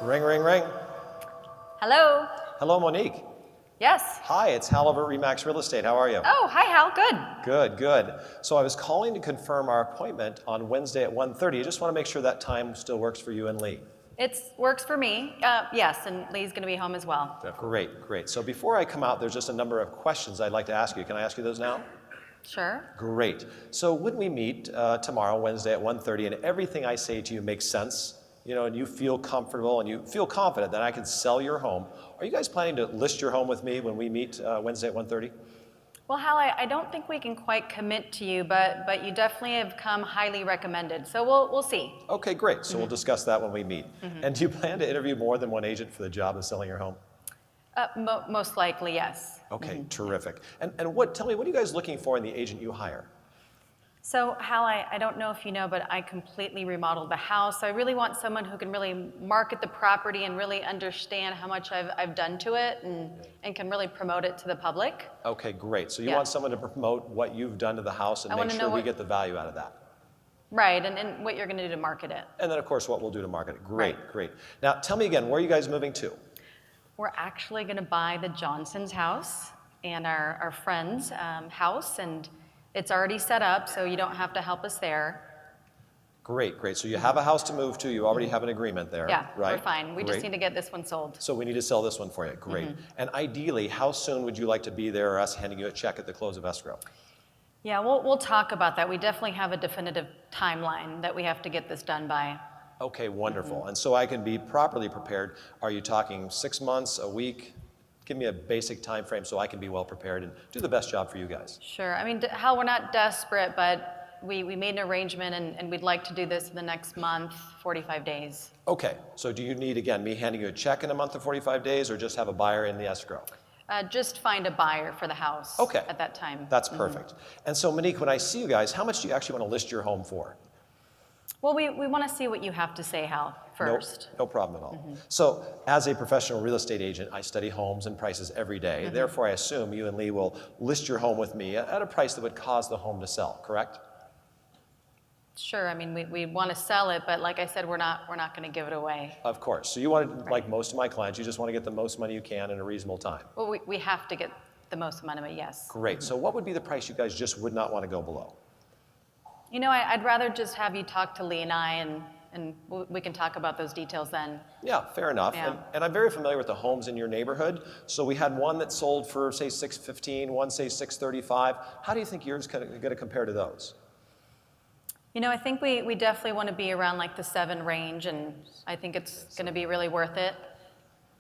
Ring, ring, ring. Hello. Hello, Monique. Yes. Hi, it's Hal over at RE/MAX Real Estate. How are you? Oh, hi, Hal. Good. Good, good. So I was calling to confirm our appointment on Wednesday at 1:30. I just want to make sure that time still works for you and Lee. It works for me. Yes, and Lee's going to be home as well. Great, great. So before I come out, there's just a number of questions I'd like to ask you. Can I ask you those now? Sure. Great. So when we meet tomorrow, Wednesday at 1:30, and everything I say to you makes sense, you know, and you feel comfortable and you feel confident that I can sell your home, are you guys planning to list your home with me when we meet Wednesday at 1:30? Well, Hal, I don't think we can quite commit to you, but you definitely have come highly recommended. So we'll see. Okay, great. So we'll discuss that when we meet. And do you plan to interview more than one agent for the job of selling your home? Most likely, yes. Okay, terrific. And tell me, what are you guys looking for in the agent you hire? So, Hal, I don't know if you know, but I completely remodeled the house. I really want someone who can really market the property and really understand how much I've done to it and can really promote it to the public. Okay, great. So you want someone to promote what you've done to the house and make sure we get the value out of that. Right, and what you're going to do to market it. And then, of course, what we'll do to market it. Great, Right. great. Now, tell me again, where are you guys moving to? We're actually going to buy the Johnson's house and our friend's house, and it's already set up, so you don't have to help us there. Great, great. So you have a house to move to. You already have an agreement there, Yeah, right? we're fine. We just need to get this one sold. So we need to sell this one for you. Great. And ideally, how soon would you like to be there or us handing you a check at the close of escrow? Yeah, we'll talk about that. We definitely have a definitive timeline that we have to get this done by. Okay, wonderful. And so I can be properly prepared. Are you talking 6 months, a week? Give me a basic time frame so I can be well prepared and do the best job for you guys. Sure. I mean, Hal, we're not desperate, but we made an arrangement and we'd like to do this in the next month, 45 days. Okay, so do you need, again, me handing you a check in a month or 45 days or just have a buyer in the escrow? Just find a buyer for the house at that time. That's perfect. And so Monique, when I see you guys, how much do you actually want to list your home for? Well, we want to see what you have to say, Hal, first. No problem at all. So as a professional real estate agent, I study homes and prices every day. Therefore, I assume you and Lee will list your home with me at a price that would cause the home to sell, correct? Sure. I mean, we want to sell it, but like I said, we're not going to give it away. Of course. So you want to, like most of my clients, you just want to get the most money you can in a reasonable time. Well, we have to get the most amount of it, yes. Great. So what would be the price you guys just would not want to go below? You know, I'd rather just have you talk to Lee and I, and we can talk about those details then. Yeah, fair enough. Yeah. And I'm very familiar with the homes in your neighborhood. So we had one that sold for, say, $615,000, one, say, $635,000. How do you think yours is going to compare to those? You know, I think we definitely want to be around like the 7 range, and I think it's going to be really worth it.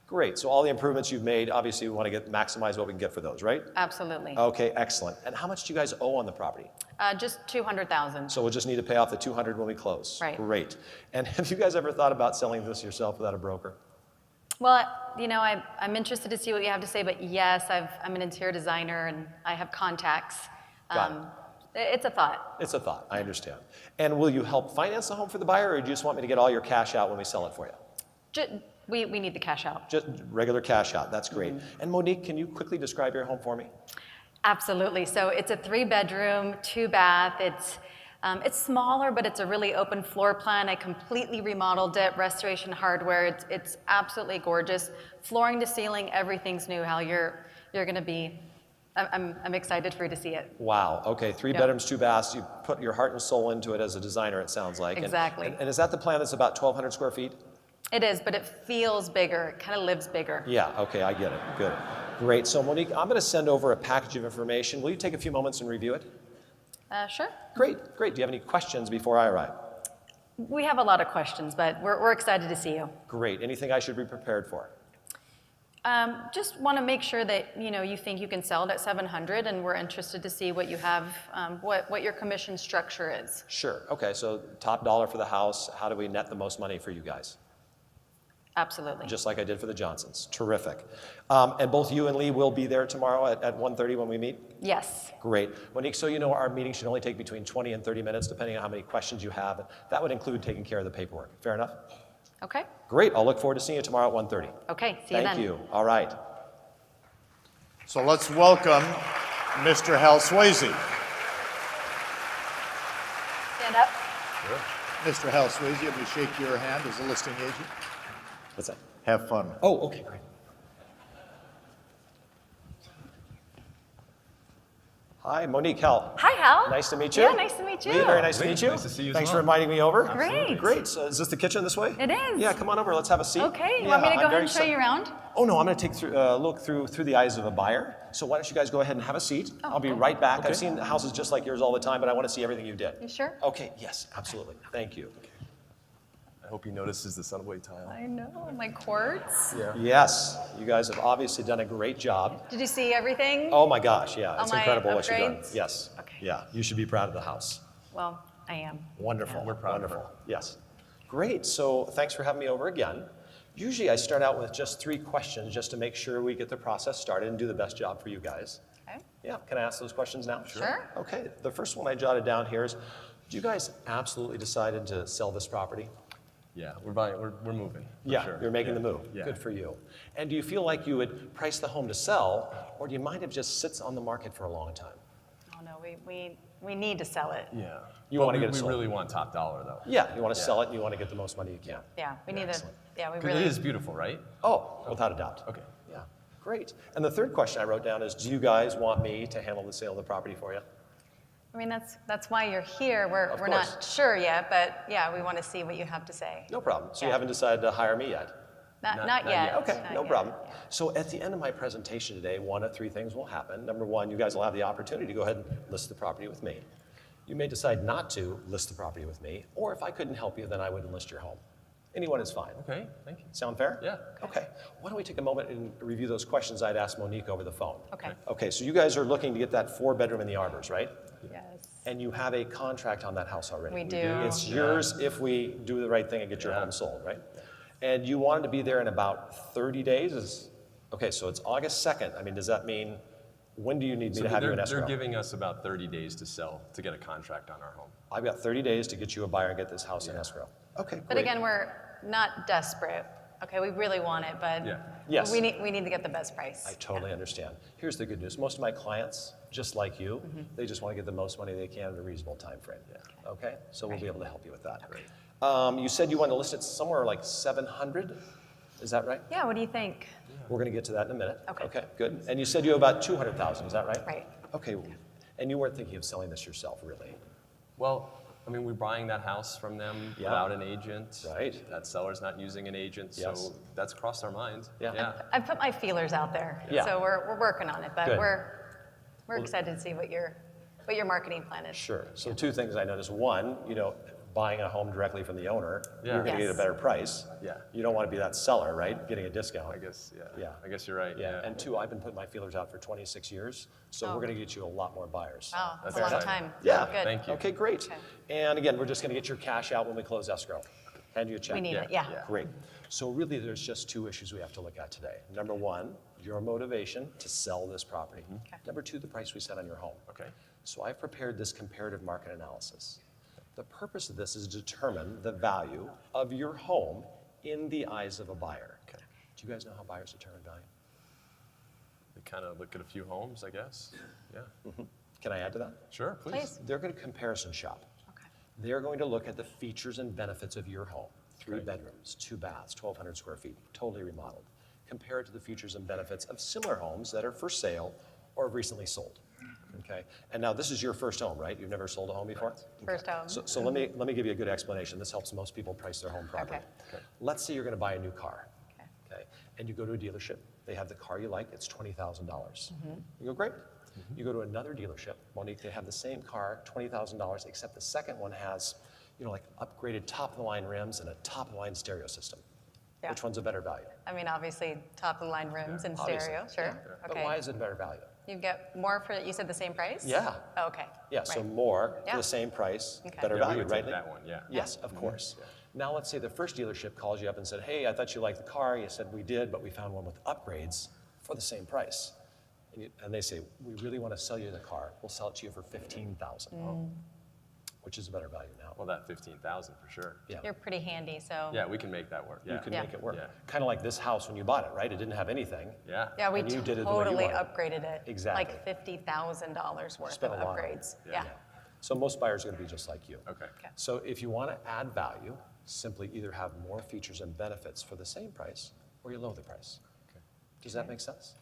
Great. So all the improvements you've made, obviously we want to maximize what we can get for those, right? Absolutely. Okay, excellent. And how much do you guys owe on the property? Just $200,000. So we'll just need to pay off the $200 when we close. Right. Great. And have you guys ever thought about selling this yourself without a broker? Well, you know, I'm interested to see what you have to say, but yes, I'm an interior designer and I have contacts. Got it. It's a thought. It's a thought, I understand. And will you help finance the home for the buyer, or do you just want me to get all your cash out when we sell it for you? We need the cash out. Just regular cash out, that's great. And Monique, can you quickly describe your home for me? Absolutely. So it's a 3-bedroom, 2-bath. It's smaller, but it's a really open floor plan. I completely remodeled it, restoration hardware. It's absolutely gorgeous. Flooring to ceiling, everything's new, Hal. You're going to be, I'm excited for you to see it. Wow, okay, 3 bedrooms, 2 baths. You put your heart and soul into it as a designer, it sounds like. Exactly. And is that the plan that's about 1,200 square feet? It is, but it feels bigger. It kind of lives bigger. Yeah, okay, I get it. Good. Great. So, Monique, I'm going to send over a package of information. Will you take a few moments and review it? Sure. Great, great. Do you have any questions before I arrive? We have a lot of questions, but we're excited to see you. Great. Anything I should be prepared for? Just want to make sure that you think you can sell it at $700, and we're interested to see what you have, what your commission structure is. Sure. Okay, so top dollar for the house. How do we net the most money for you guys? Absolutely. Just like I did for the Johnsons. Terrific. And both you and Lee will be there tomorrow at 1:30 when we meet? Yes. Great. Monique, so you know our meeting should only take between 20 and 30 minutes, depending on how many questions you have. That would include taking care of the paperwork. Fair enough? Okay. Great. I'll look forward to seeing you tomorrow at 1:30. Okay. See you then. Thank you. All right. So let's welcome Mr. Hal Sweasey. Stand up. Mr. Hal Sweasey, let me shake your hand as a listing agent. What's that? Have fun. Oh, okay, great. Hi, Monique, Hal. Hi, Hal. Nice to meet you. Yeah, nice to meet you. Lee, very nice to Lee, meet you. nice to see you as Thanks well. for inviting me over. Great. Great. So is this the kitchen this way? It is. Yeah, come on over. Let's have a seat. Okay, you Yeah, want me to I'm go ahead very and show you around? Oh no, I'm going to take look through the eyes of a buyer. So why don't you guys go ahead and have a seat? Oh, I'll be okay. right back. Okay. I've seen houses just like yours all the time, but I want to see everything you did. You sure? Okay. Yes, absolutely. Thank you. I hope he notices the subway tile. I know, my quartz. Yeah. Yes, you guys have obviously done a great job. Did you see everything? Oh my gosh, yeah, All it's my incredible what you've done. upgrades? Yes. Okay. Yeah, you should be proud of the house. Well, I am. Wonderful. We're proud of her. Wonderful. Yes. Great. So thanks for having me over again. Usually I start out with just 3 questions just to make sure we get the process started and do the best job for you guys. Okay. Yeah, can I ask those questions now? Sure. Okay, the first one I jotted down here is, you guys absolutely decided to sell this property? Yeah, we're buying. We're moving. for Yeah, sure. you're making Yeah. the move. Yeah. Good for you. And do you feel like you would price the home to sell, or do you mind if it just sits on the market for a long time? Oh, no, we need to sell it. Yeah. You But wanna we- get it sold. We really want top dollar though. Yeah, you want to Yeah. sell it and you want to get the most money you can. Yeah, we need to, excellent. yeah, we Because really. it is beautiful, right? Oh, without a doubt. Okay. Yeah, great. And the third question I wrote down is, do you guys want me to handle the sale of the property for you? I mean, that's why you're here. We're Of not course. sure yet, but yeah, we want to see what you have to say. No problem. So you Yeah. haven't decided to hire me yet? Not Not yet. yet. Okay, Not no yet. problem. Yeah. So at the end of my presentation today, one of 3 things will happen. Number 1, you guys will have the opportunity to go ahead and list the property with me. You may decide not to list the property with me, or if I couldn't help you, then I wouldn't list your home. Anyone is fine. Okay. Thank you. Sound fair? Yeah. Okay. Why don't we take a moment and review those questions I'd asked Monique over the phone? Okay. Okay, so you guys are looking to get that 4-bedroom in the Arbors, right? Yes. And you have a contract on that house already. We do. It's yours if we do the right thing and get your Yeah. home sold, right? And you wanted to be there in about 30 days? Okay, so it's August 2nd. I mean, does that mean, when do you need me to have you in escrow? They're giving us about 30 days to sell, to get a contract on our home. I've got 30 days to get you a buyer and get this house in escrow. Okay, But great. again, we're not desperate. Okay, we really want it, but Yeah. Yes. we need to get the best price. I totally understand. Here's the good news. Most of my clients, just like you, they just want to get the most money they can in a reasonable time frame. Okay? So we'll be able to help you with that. You said you wanted to list it somewhere like 700? Is that right? Yeah, what do you think? We're going to get to that in a minute. Okay. Okay, good. And you said you have about 200,000, is that right? Right. Okay. And you weren't thinking of selling this yourself, really? Well, I mean, we're buying that house from them Yeah. without an agent. Right. That seller's not using an agent, Yes. so that's crossed our mind. Yeah. Yeah. I've put my feelers out there, Yeah. so we're working on it, but Good. we're excited to see what your marketing plan is. Sure. So 2 things I noticed. One, buying a home directly from the owner, Yeah. you're going to get a Yes. better price. Yeah. You don't want to be that seller, right? Getting a discount. I guess, yeah. Yeah. I guess you're right. Yeah, Yeah. and 2, I've been putting my feelers out for 26 years, so Oh. we're going to get you a lot more buyers. Wow, that's a That's lot of exciting. time. Yeah. Good. Thank you. Okay, great. Okay. And again, we're just going to get your cash out when we close escrow. Hand you a check. We need Yeah. it, yeah. Yeah. Great. So really, there's just 2 issues we have to look at today. Number 1, your motivation to sell this property. Okay. Number 2, the price we set on your home. Okay. So I've prepared this comparative market analysis. The purpose of this is to determine the value of your home in the eyes of a buyer. Okay. Do you guys know how buyers determine value? We kind of look at a few homes, I guess. Yeah. Can I add to that? Sure, please. Please. They're going to comparison shop. Okay. They're going to look at the features and benefits of your home. 3 Okay. bedrooms, 2 baths, 1,200 square feet, totally remodeled. Compare it to the features and benefits of similar homes that are for sale or have recently sold. Okay? And now this is your first home, right? You've never sold a home before? First home. So let me give you a good explanation. This helps most people price their home properly. Okay. Let's say you're going to buy a new car. Okay. Okay? And you go to a dealership. They have the car you like. It's $20,000. You go, great. You go to another dealership. Monique, they have the same car, $20,000, except the second one has, like upgraded top-of-the-line rims and a top-of-the-line stereo system. Yeah. Which one's a better value? I mean, obviously, top of the line rooms and Obviously. stereo, sure. Yeah. But Okay. why is it a better value? You get more for, you said the same price? Yeah. Oh, okay. Yeah, so Right. more Yeah. for the same price, Okay. better Yeah, we value, would right? take that one, yeah. Yes, of course. Now let's say the first dealership calls you up and said, hey, I thought you liked the car. You said we did, but we found one with upgrades for the same price. And they say, we really want to sell you the car. We'll sell it to you for $15,000. Which is a better value now. Well, that 15,000 for sure. Yeah. You're pretty handy, so. Yeah, we can make that work. Yeah. You can Yeah. make it work. Yeah. Kind of like this house when you bought it, right? It didn't have anything. Yeah. Yeah, we And you did it the way you totally wanted. upgraded it. Exactly. Like $50,000 worth of Spent a lot on it. upgrades. Yeah. Yeah. So most buyers are going to be just like you. Okay. Okay. So if you want to add value, simply either have more features and benefits for the same price, or you lower the price. Okay. Does that make sense?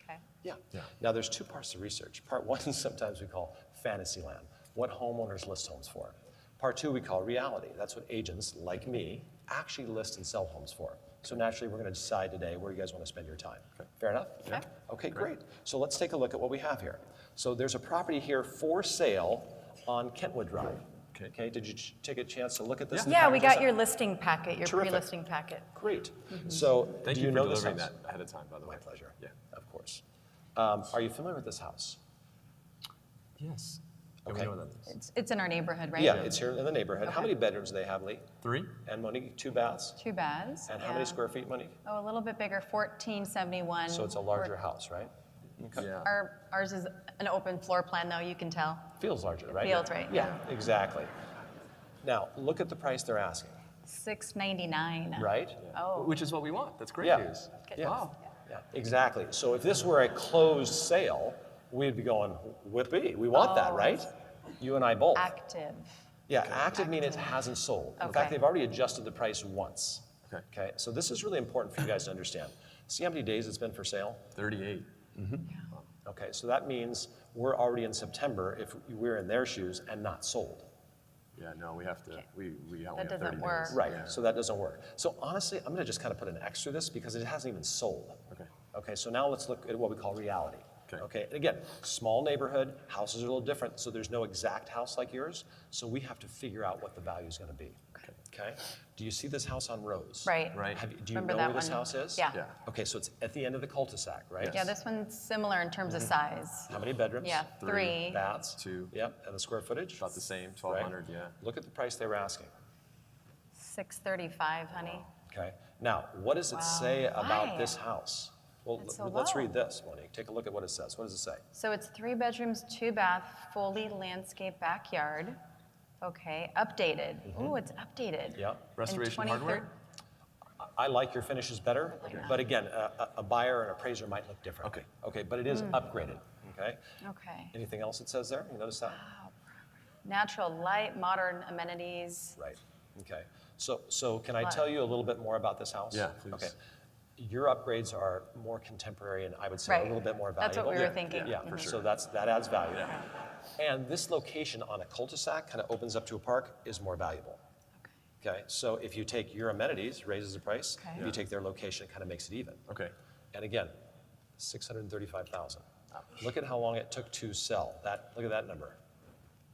Okay. Yeah. Yeah. Now, there's two parts to research. Part one is sometimes we call fantasy land, what homeowners list homes for. Part two we call reality. That's what agents like me actually list and sell homes for. So naturally, we're going to decide today where you guys want to spend your time. Okay. Fair enough? Yeah. Okay, great. So let's take a look at what we have here. So there's a property here for sale on Kentwood Drive. Okay. Okay, did you take a chance to look at this? Yeah, we entire got your listing packet, your Terrific. pre-listing packet. Great. So Thank do you you for know this delivering house? that ahead of time, by the way. My pleasure. Yeah. Of course. Are you familiar with this house? Yes. Yeah, Okay. we know what that is. It's in our neighborhood, right? Yeah, it's here in the neighborhood. How Okay. many bedrooms do they have, Lee? 3? And Monique, 2 baths? 2 baths. And how yeah. many square feet, Monique? Oh, a little bit bigger, 1471. So it's a larger house, right? Okay. Yeah. Ours is an open floor plan, though, you can tell. Feels larger, right? feels right, Yeah, exactly. Now, look at the price they're asking, $699. right? Oh. Which is what we want. That's great Yeah. news. Yeah. Wow. Yeah, exactly. So if this were a closed sale, we'd be going, whippy, we want that, Oh. right? You and I both. Active. Yeah, active means it hasn't sold. In Okay. fact, they've already adjusted the price once. Okay. Okay, so this is really important for you guys to understand. See how many days it's been for sale? 38. Okay, so that means we're already in September if we're in their shoes and not sold. Yeah, no, we have to, we only have doesn't 30 work. days. Right, Yeah. so that doesn't work. So honestly, I'm gonna just kind of put an X through this because it hasn't even sold. Okay. Okay, so now let's look at what we call reality. Okay. And again, small neighborhood, houses are a little different, so there's no exact house like yours, so we have to figure out what the value is gonna be. Okay? Do you see this house on Rose? Right. Right. Do you Remember know that where this one? house is? Yeah. Yeah. Okay, so it's at the end of the cul-de-sac, right? Yes. Yeah, this one's similar in terms of size. How many bedrooms? Yeah, 3. Baths? 2. Yep, and the square footage? About the same, Right. 1,200, yeah. Look at the price they were asking. 635, honey. Okay, now, what does it say about Why? this house? Well, It's so let's low. read this, Monique. Take a look at what it says. What does it say? So it's 3 bedrooms, 2 bath, fully landscaped backyard. Okay, updated. Ooh, it's updated. Yeah. In Restoration 23 hardware? I like your finishes better, but again, a buyer and appraiser might look different. Okay. Okay, but it is upgraded, okay? Okay. Anything else it says there? You notice that? Natural light, modern amenities. Right, okay. So can I tell you a little bit more about this house? Yeah, please. Okay. Your upgrades are more contemporary and I would say a Right. little bit more That's valuable. what we were thinking. Yeah, for so sure. that adds value. And this location on a cul-de-sac kind of opens up to a park is more valuable. Okay, so if you take your amenities, raises the price. Okay. If you take their location, it kind of makes it even. Okay. And again, 635,000. Look at how long it took to sell. Look at that number.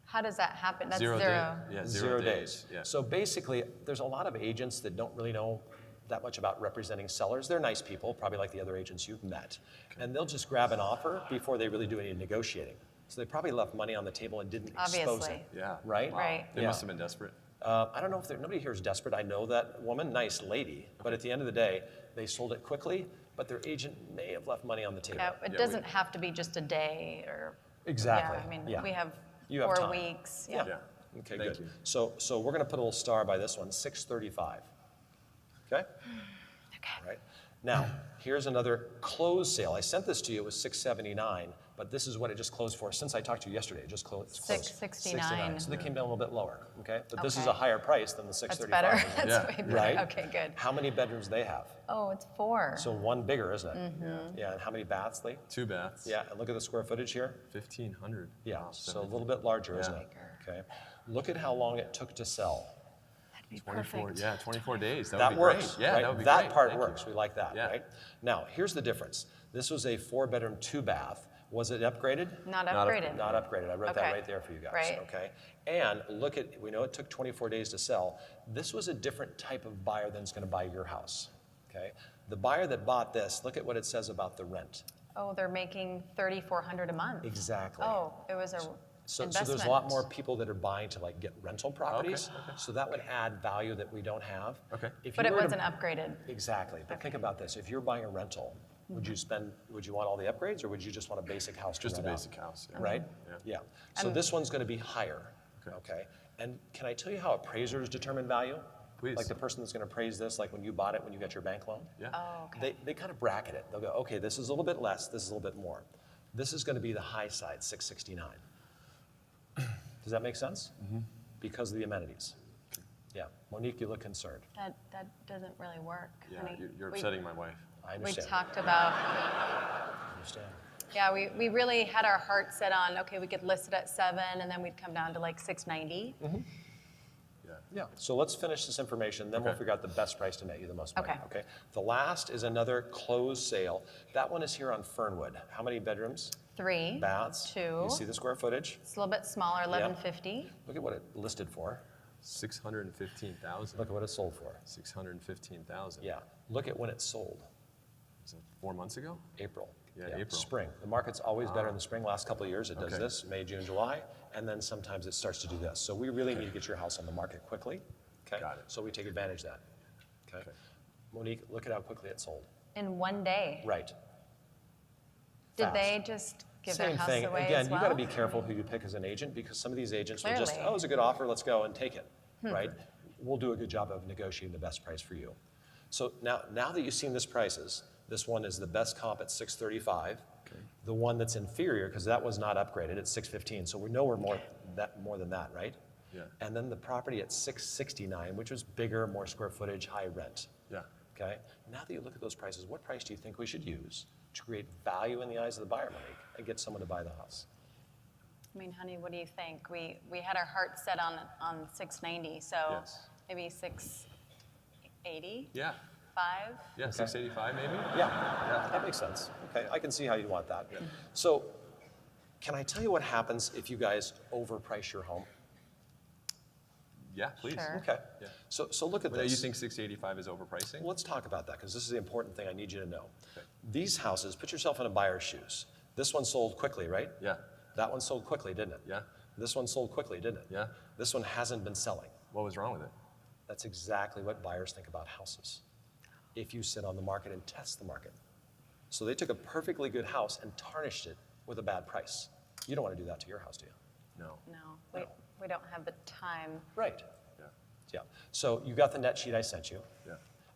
How does that happen? That's 0 zero. day. Yeah, 0 days. Yeah. So basically, there's a lot of agents that don't really know that much about representing sellers. They're nice people, probably like the other agents you've met. And they'll just grab an offer before they really do any negotiating. So they probably left money on the table and didn't expose Obviously. it. Yeah. Right? Right. They Yeah. must have been desperate. I don't know if nobody here is desperate. I know that woman, nice lady. But at the end of the day, they sold it quickly, but their agent may have left money on the table. Yeah, it Yeah, doesn't have to be just a day or. Exactly. Yeah, I mean, Yeah. we have You have 4 time. weeks. Yeah. Yeah. Okay, Thank good. you. So we're going to put a little star by this one, 635. Okay? Okay. Right. Now, here's another closed sale. I sent this to you. It was 679, but this is what it just closed for. Since I talked to you yesterday, it just closed. 669. So they came down a little bit lower. Okay. But this is Okay. a higher price than the That's 635. better. That's Yeah. way better. Right. Okay, good. How many bedrooms they have? Oh, it's 4. So one bigger, isn't it? Mm-hmm. Yeah. And how many baths, Lee? 2 baths. Yeah. And look at the square footage here. 1,500. Yeah. Wow, So a 70. little bit larger, isn't Yeah. it? Okay. Look at how long it took to sell. That'd be 24, perfect. yeah, 24 days. That, That would be works. great. Yeah, right? that would be That great. part Thank you. works. We like that, Yeah. right? Now, here's the difference. This was a 4-bedroom, 2-bath. Was it upgraded? Not Not upgraded. Not upgraded. I wrote that Okay. right there for you guys. Right. Okay. And look at, we know it took 24 days to sell. This was a different type of buyer than is going to buy your house. Okay. The buyer that bought this, look at what it says about the rent. Oh, they're making $3,400 a month. Exactly. Oh, it was a So investment. there's a lot more people that are buying to like get rental properties. okay. So that would add value that we don't have. Okay. If But you it were to- wasn't upgraded. Exactly. But think about this. If you're buying a rental, would you want all the upgrades or would you just want a basic house? to Just a rent out? basic house. Yeah. Right? Yeah. Yeah. So this one's going to be higher. Okay. And can I tell you how appraisers determine value? Please. Like the person that's going to appraise this, like when you bought it, when you got your bank loan? Yeah. Oh, okay. They kind of bracket it. They'll go, okay, this is a little bit less, this is a little bit more. This is going to be the high side, 669. Does that make sense? Because of the amenities. Yeah. Monique, you look concerned. That doesn't really work. Yeah, honey. you're We- upsetting my wife. I We understand. talked about, I understand. yeah, we really had our heart set on, okay, we could list it at 7 and then we'd come down to like 690. Yeah. Yeah, so let's finish this information, then we'll Okay. figure out the best price to net you the most money, Okay. okay? The last is another closed sale. That one is here on Fernwood. How many bedrooms? 3. Baths? 2. You see the square footage? It's a little bit smaller, 1150. Look at what it listed for. 615,000. Look at what it sold for. 615,000. Yeah, look at when it sold. Was it 4 months ago? April. Yeah, April. Spring. The market's always better in the spring. Last couple of years, it does Okay. this, May, June, July, and then sometimes it starts to do this. So we really need to get your house on the market quickly, okay? Got it. So we take advantage of that, okay? Okay. Monique, look at how quickly it sold. In one day. Right. Did Fast. they just give Same their house thing. away Again, as you well? got to be careful who you pick as an agent because some of these agents will just, Clearly. oh, it's a good offer, let's go and take it, right? We'll do a good job of negotiating the best price for you. So now that you've seen this prices, this one is the best comp at 635. Okay. The one that's inferior, because that was not upgraded, at 615. So we know we're more than that, right? Yeah. And then the property at 669, which was bigger, more square footage, high rent. Yeah. Okay? Now that you look at those prices, what price do you think we should use to create value in the eyes of the buyer, Monique, and get someone to buy the house? I mean, honey, what do you think? We had our heart set on 690, so Yes. maybe 680, Yeah. 5. Yeah, 685 maybe? Yeah, that makes sense. Okay, I can see how you'd want that. So, can I tell you what happens if you guys overprice your home? Yeah, please. Sure. Okay. Yeah. So look at But this. you think 685 is overpricing? Well, let's talk about that because this is the important thing I need you to know. Okay. These houses, put yourself in a buyer's shoes. This one sold quickly, right? Yeah. That one sold quickly, didn't it? Yeah. This one sold quickly, didn't it? Yeah. This one hasn't been selling. What was wrong with it? That's exactly what buyers think about houses. If you sit on the market and test the market. So they took a perfectly good house and tarnished it with a bad price. You don't want to do that to your house, do you? No. No, we don't have the time. Right. Yeah. Yeah. So you got the net sheet I sent you. Yeah.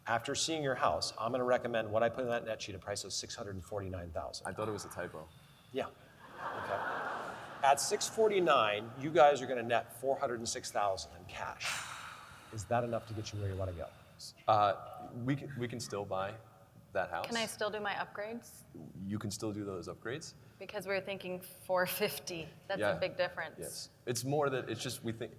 After seeing your house, I'm going to recommend what I put in that net sheet, a price of $649,000. I thought it was a typo. Yeah. Okay. At $649,000, you guys are going to net $406,000 in cash. Is that enough to get you where you want to go? We can still buy that house. Can I still do my upgrades? You can still do those upgrades. Because we were thinking 450. That's Yeah. a big difference. Yes. It's more that it's just we think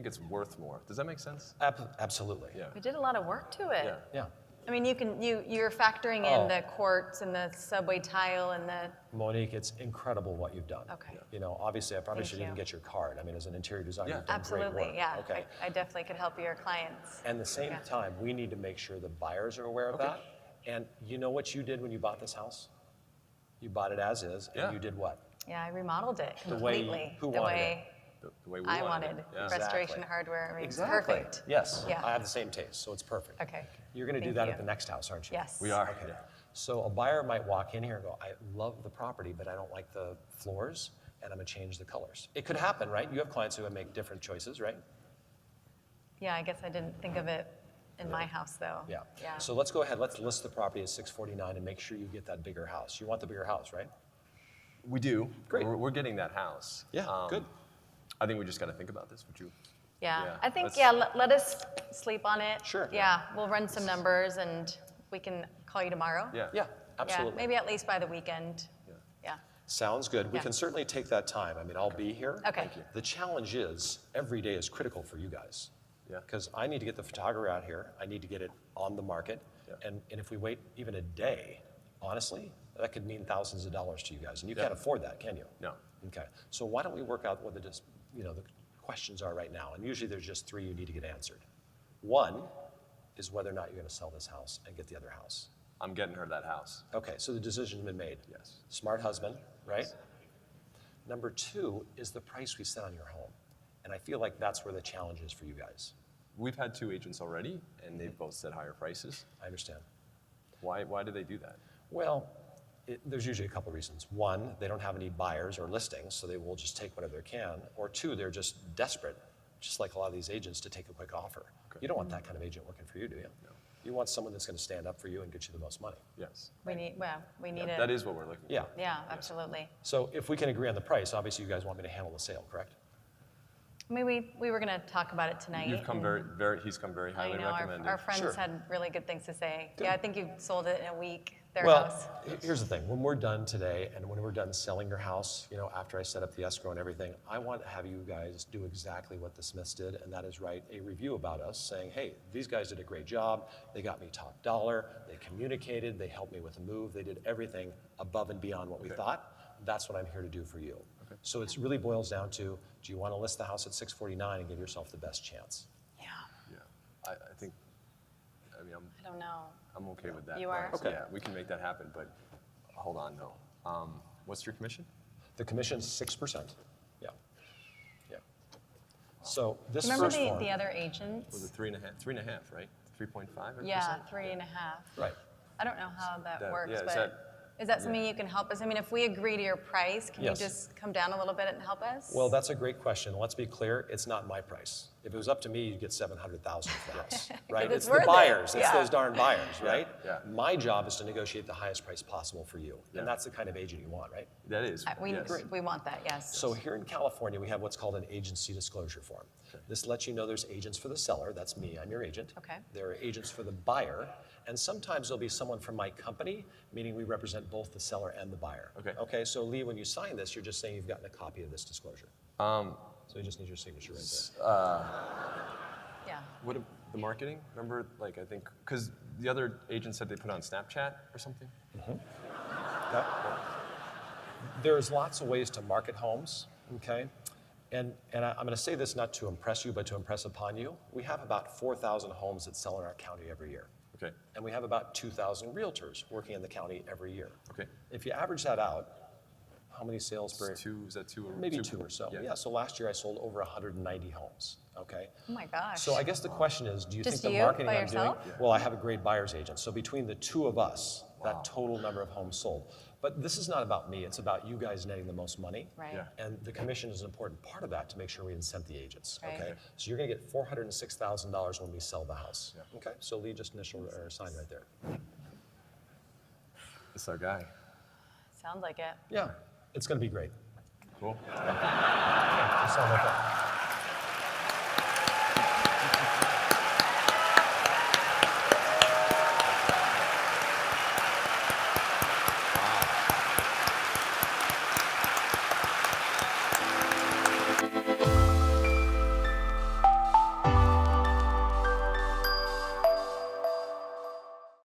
it's worth more. Does that make sense? Absolutely. Yeah. We did a lot of work to it. Yeah. Yeah. I mean, you're factoring Oh. in the quartz and the subway tile and the, Monique, it's incredible what you've done. Okay. Yeah. You know, obviously, I probably Thank should even you. get your card. I mean, as an interior designer, Yeah. you've done great absolutely, work. yeah. Okay. I definitely could help your clients. And at the same Yeah. time, we need to make sure the buyers are aware of Okay. that. And you know what you did when you bought this house? You bought it as is, and Yeah. you did what? Yeah, I remodeled it The way- completely. who the wanted way The way we I wanted wanted. it. Yeah. Restoration Exactly. hardware. I mean, Exactly. It's perfect. Yes. Yeah. I have the same taste, so it's perfect. Okay. You're going to do Thank that you. at the next house, aren't you? Yes. We are. Okay. Yeah. So a buyer might walk in here and go, I love the property, but I don't like the floors, and I'm going to change the colors. It could happen, right? You have clients who make different choices, right? Yeah, I guess I didn't think of it in my house though. Yeah. Yeah. So let's go ahead. Let's list the property at 649 and make sure you get that bigger house. You want the bigger house, right? We do. Great. We're getting that house. Yeah, good. I think we just got to think about this. Would you? Yeah, Yeah, I think, let's- yeah, let us sleep on it. Sure. Yeah, we'll run some numbers and we can call you tomorrow. Yeah. Yeah, absolutely. Yeah, maybe at least by the weekend. Yeah. Yeah. Sounds good. We Yeah. can certainly take that time. I mean, I'll be here. Okay. Thank you. The challenge is every day is critical for you guys. Yeah. Because I need to get the photographer out here. I need to get it on the market. Yeah. And if we wait even a day, honestly, that could mean thousands of dollars to you guys. And you Yeah. can't afford that, can you? No. Okay. So why don't we work out what the questions are right now? And usually there's just 3 you need to get answered. One is whether or not you're going to sell this house and get the other house. I'm getting her that house. Okay, so the decision's been made. Yes. Smart husband, right? Number 2 is the price we set on your home. And I feel like that's where the challenge is for you guys. We've had 2 agents already, and they've both said higher prices. I understand. Why do they do that? Well, there's usually a couple reasons. One, they don't have any buyers or listings, so they will just take whatever they can. Or 2, they're just desperate, just like a lot of these agents, to take a quick offer. Okay. You don't want that kind of agent working for you, do you? No. You want someone that's going to stand up for you and get you the most money. Yes. We need Yeah, it. that is what we're looking for. Yeah. Yeah, absolutely. So if we can agree on the price, obviously you guys want me to handle the sale, correct? I mean, we were going to talk about it tonight. You've come and he's come very I highly know recommended. our friends Sure. had really good things to say. Good. Yeah, I think you sold it in a week, their Well, house. here's the thing. When we're done today and when we're done selling your house, after I set up the escrow and everything, I want to have you guys do exactly what the Smiths did, and that is write a review about us saying, hey, these guys did a great job. They got me top dollar. They communicated. They helped me with the move. They did everything above and beyond what we thought. That's what I'm here to do for you. Okay. So it really boils down to, do you want to list the house at 649 and give yourself the best chance? Yeah, Yeah, I think, I don't know. I'm okay with that. You are? price. Okay. Yeah, we can make that happen, but hold on, no. What's your commission? The commission's 6%. Yeah. Yeah. So this Remember first form, the other agents? Was it 3.5, right? 3.5? Yeah, 3.5. right. I don't know how that works, yeah, but is that something you can help us? I mean, if we agree to your price, can Yes. you just come down a little bit and help us? Well, that's a great question. Let's be clear, it's not my price. If it was up to me, you'd get $700,000 for the house, right? it's It's worth the it. buyers, it's Yeah. those darn buyers, right? yeah. My job is to negotiate the highest price possible for you, Yeah. and that's the kind of agent you want, right? That is, we, yes. we want that, yes. So here in California, we have what's called an agency disclosure form. This lets you know there's agents for the seller, that's me, I'm your agent. Okay. There are agents for the buyer, and sometimes there'll be someone from my company, meaning we represent both the seller and the buyer. Okay. Okay, so Lee, when you sign this, you're just saying you've gotten a copy of this disclosure. So you just need your signature right there. Yeah. What the marketing? Remember, I think, because the other agent said they put on Snapchat or something? Yep. There's lots of ways to market homes, okay? And I'm going to say this not to impress you, but to impress upon you. We have about 4,000 homes that sell in our county every year. Okay, And we have about 2,000 realtors working in the county every year. okay. If you average that out, how many sales per? Is that two or Maybe two or so. Yeah. Yeah, so last year I sold over 190 homes, okay? Oh my gosh. So I guess the question is, do you Just think the you marketing by I'm yourself? doing? Well, I have a great buyer's agent. So between the two of us, that total number of homes sold. But this is not about me, it's about you guys netting the most money. Right. Yeah. And the commission is an important part of that to make sure we incent the agents, Right. okay? So you're gonna get $406,000 when we sell the house. Yeah. Okay, so Lee, just initial or sign right there. It's our guy. Sounds like it. Yeah, it's gonna be great. Cool. Just sign right there.